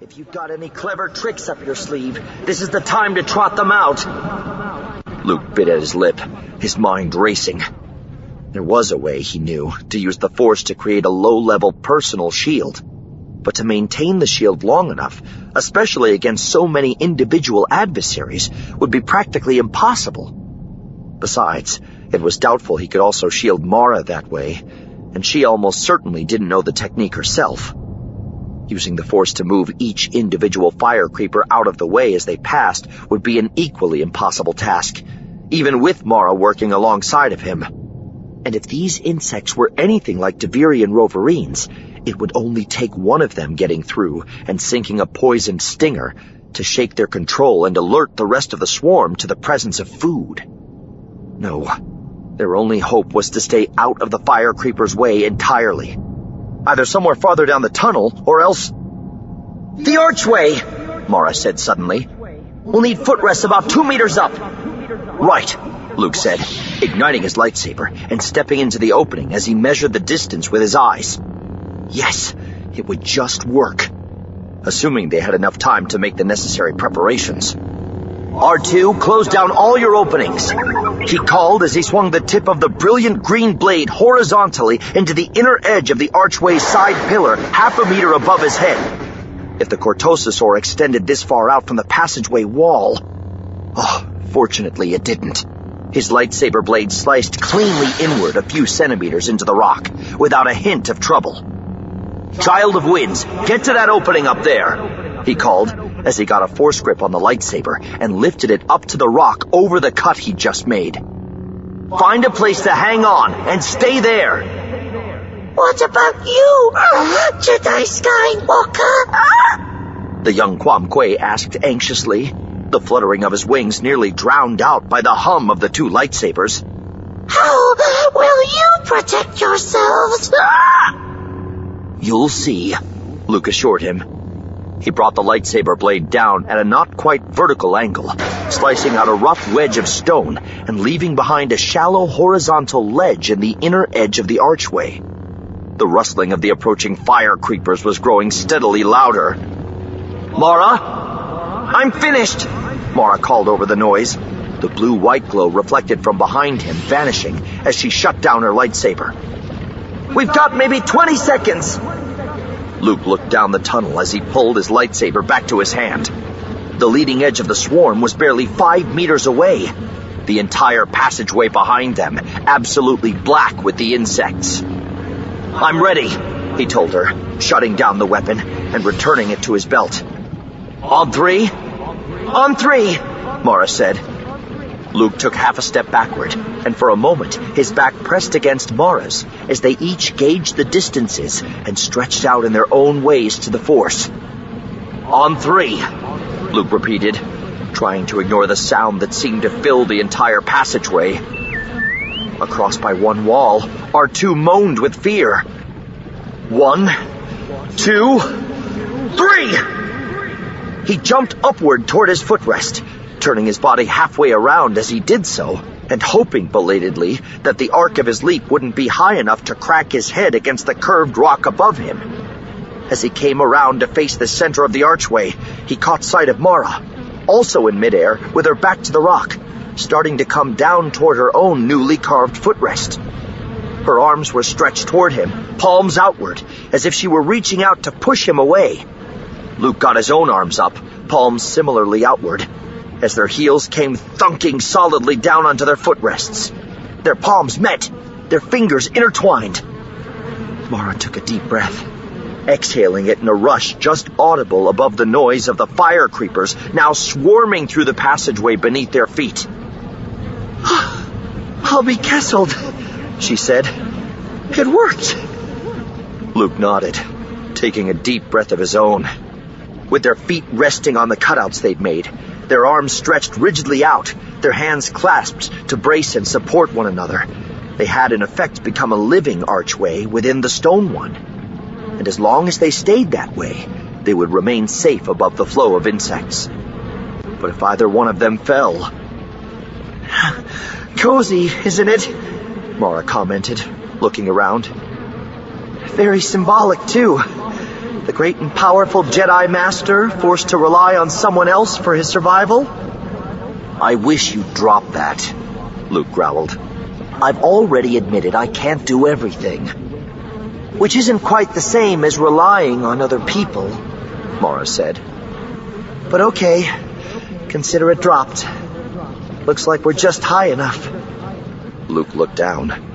If you've got any clever tricks up your sleeve, this is the time to trot them out. Luke bit at his lip, his mind racing. There was a way, he knew, to use the Force to create a low-level personal shield. But to maintain the shield long enough, especially against so many individual adversaries, would be practically impossible. Besides, it was doubtful he could also shield Mara that way, and she almost certainly didn't know the technique herself. Using the Force to move each individual fire creeper out of the way as they passed would be an equally impossible task, even with Mara working alongside of him. And if these insects were anything like Devirian Roverines, it would only take one of them getting through and sinking a poisoned stinger to shake their control and alert the rest of the swarm to the presence of food. No, their only hope was to stay out of the fire creeper's way entirely. Either somewhere farther down the tunnel, or else... The archway, Mara said suddenly. We'll need footrests about 2 meters up. Right, Luke said, igniting his lightsaber and stepping into the opening as he measured the distance with his eyes. Yes, it would just work. Assuming they had enough time to make the necessary preparations. R2, close down all your openings, he called as he swung the tip of the brilliant green blade horizontally into the inner edge of the archway's side pillar 1/2 meter above his head. If the Cortosasaur extended this far out from the passageway wall... fortunately it didn't. His lightsaber blade sliced cleanly inward a few centimeters into the rock, without a hint of trouble. Child of Winds, get to that opening up there, he called, as he got a force grip on the lightsaber and lifted it up to the rock over the cut he'd just made. Find a place to hang on and stay there. What about you, Jedi Skywalker? The young Kwam-Kway asked anxiously, the fluttering of his wings nearly drowned out by the hum of the 2 lightsabers. How will you protect yourselves? You'll see, Luke assured him. He brought the lightsaber blade down at a not-quite vertical angle, slicing out a rough wedge of stone and leaving behind a shallow horizontal ledge in the inner edge of the archway. The rustling of the approaching fire creepers was growing steadily louder. Mara? I'm finished, Mara called over the noise, the blue-white glow reflected from behind him vanishing as she shut down her lightsaber. We've got maybe 20 seconds. Luke looked down the tunnel as he pulled his lightsaber back to his hand. The leading edge of the swarm was barely 5 meters away. The entire passageway behind them, absolutely black with the insects. I'm ready, he told her, shutting down the weapon and returning it to his belt. On 3? On 3, Mara said. Luke took half a step backward, and for a moment his back pressed against Mara's as they each gauged the distances and stretched out in their own ways to the Force. On 3, Luke repeated, trying to ignore the sound that seemed to fill the entire passageway. Across by one wall, R2 moaned with fear. 1, 2, 3! He jumped upward toward his footrest, turning his body halfway around as he did so, and hoping belatedly that the arc of his leap wouldn't be high enough to crack his head against the curved rock above him. As he came around to face the center of the archway, he caught sight of Mara, also in midair with her back to the rock, starting to come down toward her own newly carved footrest. Her arms were stretched toward him, palms outward, as if she were reaching out to push him away. Luke got his own arms up, palms similarly outward, as their heels came thunking solidly down onto their footrests. Their palms met, their fingers intertwined. Mara took a deep breath, exhaling it in a rush just audible above the noise of the fire creepers now swarming through the passageway beneath their feet. I'll be kesseled, she said. It worked. Luke nodded, taking a deep breath of his own. With their feet resting on the cutouts they'd made, their arms stretched rigidly out, their hands clasped to brace and support one another, they had in effect become a living archway within the stone one. And as long as they stayed that way, they would remain safe above the flow of insects. But if either one of them fell... Cozy, isn't it? Mara commented, looking around. Very symbolic, too. The great and powerful Jedi Master forced to rely on someone else for his survival? I wish you'd drop that, Luke growled. I've already admitted I can't do everything. Which isn't quite the same as relying on other people, Mara said. But okay, consider it dropped. Looks like we're just high enough. Luke looked down.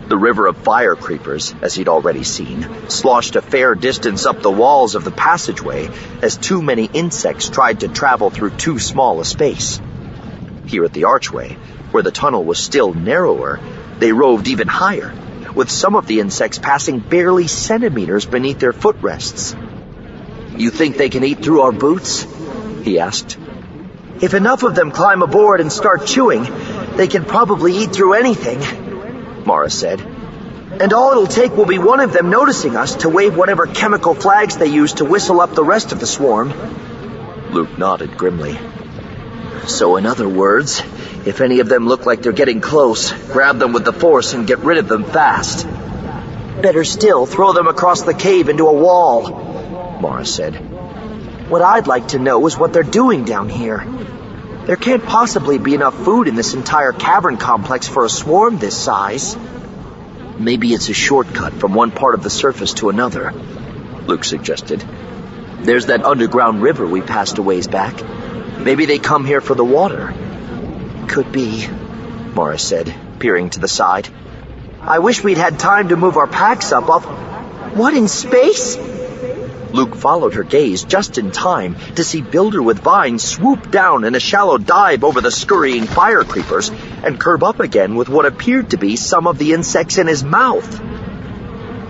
The river of fire creepers, as he'd already seen, sloshed a fair distance up the walls of the passageway as too many insects tried to travel through too small a space. Here at the archway, where the tunnel was still narrower, they roved even higher, with some of the insects passing barely centimeters beneath their footrests. You think they can eat through our boots? He asked. If enough of them climb aboard and start chewing, they can probably eat through anything, Mara said. And all it'll take will be one of them noticing us to wave whatever chemical flags they use to whistle up the rest of the swarm. Luke nodded grimly. So in other words, if any of them look like they're getting close, grab them with the Force and get rid of them fast. Better still, throw them across the cave into a wall, Mara said. What I'd like to know is what they're doing down here. There can't possibly be enough food in this entire cavern complex for a swarm this size. Maybe it's a shortcut from one part of the surface to another, Luke suggested. There's that underground river we passed a ways back. Maybe they come here for the water. Could be, Mara said, peering to the side. I wish we'd had time to move our packs up off... What, in space? Luke followed her gaze just in time to see Builder with Vines swoop down in a shallow dive over the scurrying fire creepers and curve up again with what appeared to be some of the insects in his mouth.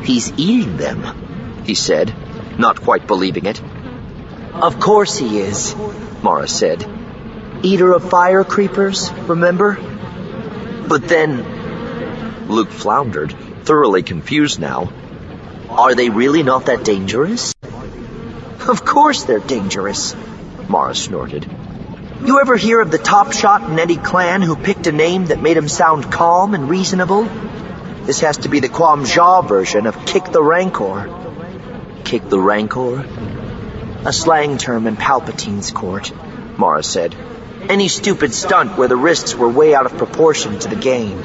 He's eating them, he said, not quite believing it. Of course he is, Mara said. Eater of fire creepers, remember? But then... Luke floundered, thoroughly confused now. Are they really not that dangerous? Of course they're dangerous, Mara snorted. You ever hear of the top shot in any clan who picked a name that made him sound calm and reasonable? This has to be the Quam-Jaa version of kick the Rancor. Kick the Rancor? A slang term in Palpatine's court, Mara said. Any stupid stunt where the risks were way out of proportion to the gain.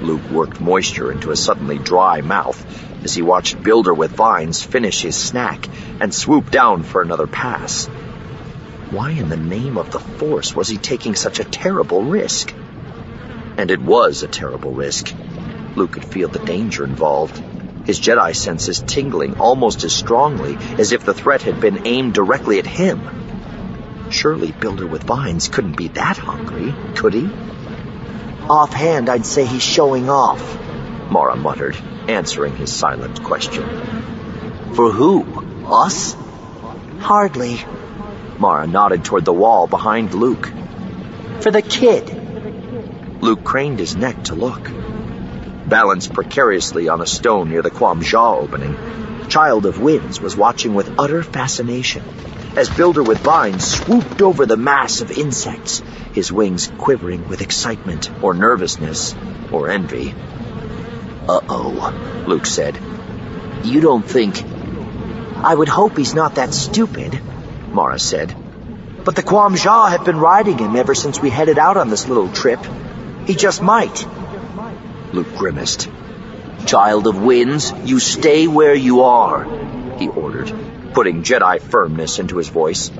Luke worked moisture into a suddenly dry mouth as he watched Builder with Vines finish his snack and swoop down for another pass. Why in the name of the Force was he taking such a terrible risk? And it was a terrible risk. Luke could feel the danger involved, his Jedi senses tingling almost as strongly as if the threat had been aimed directly at him. Surely Builder with Vines couldn't be that hungry, could he? Offhand, I'd say he's showing off, Mara muttered, answering his silent question. For who? Us? Hardly. Mara nodded toward the wall behind Luke. For the kid. Luke craned his neck to look. Balanced precariously on a stone near the Quam-Jaa opening, Child of Winds was watching with utter fascination as Builder with Vines swooped over the mass of insects, his wings quivering with excitement or nervousness or envy. Uh-oh, Luke said. You don't think... I would hope he's not that stupid, Mara said. But the Quam-Jaa have been riding him ever since we headed out on this little trip. He just might. Luke grimaced. Child of Winds, you stay where you are, he ordered, putting Jedi firmness into his voice.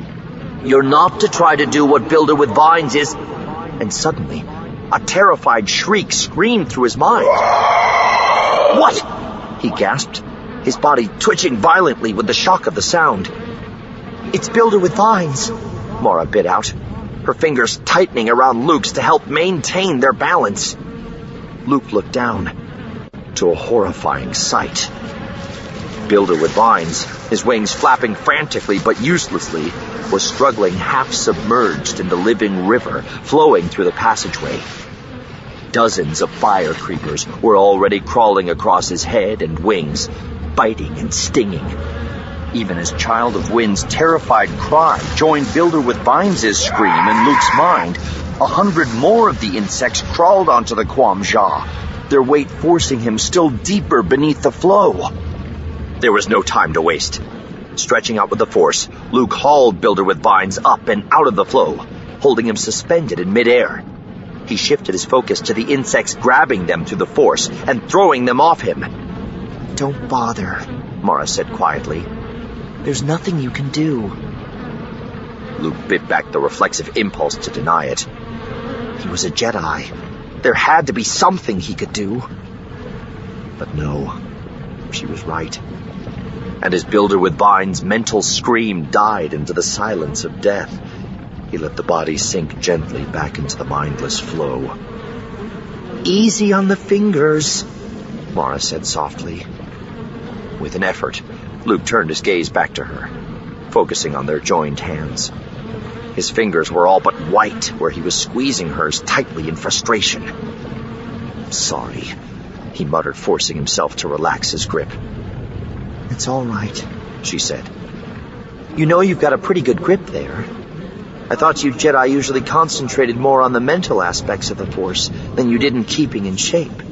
You're not to try to do what Builder with Vines is... And suddenly, a terrified shriek screamed through his mind. What? He gasped, his body twitching violently with the shock of the sound. It's Builder with Vines, Mara bit out, her fingers tightening around Luke's to help maintain their balance. Luke looked down to a horrifying sight. Builder with Vines, his wings flapping frantically but uselessly, was struggling half-submerged in the living river flowing through the passageway. Dozens of fire creepers were already crawling across his head and wings, biting and stinging. Even as Child of Wind's terrified cry joined Builder with Vines' scream in Luke's mind, 100 more of the insects crawled onto the Quam-Jaa, their weight forcing him still deeper beneath the flow. There was no time to waste. Stretching out with the force, Luke hauled Builder with Vines up and out of the flow, holding him suspended in midair. He shifted his focus to the insects grabbing them through the force and throwing them off him. "Don't bother," Mara said quietly. "There's nothing you can do." Luke bit back the reflexive impulse to deny it. He was a Jedi. There had to be something he could do. But no, she was right. And as Builder with Vines' mental scream died into the silence of death, he let the body sink gently back into the mindless flow. "Easy on the fingers," Mara said softly. With an effort, Luke turned his gaze back to her, focusing on their joined hands. His fingers were all but white where he was squeezing hers tightly in frustration. "Sorry," he muttered, forcing himself to relax his grip. "It's all right," she said. "You know you've got a pretty good grip there. I thought you Jedi usually concentrated more on the mental aspects of the Force than you did in keeping in shape."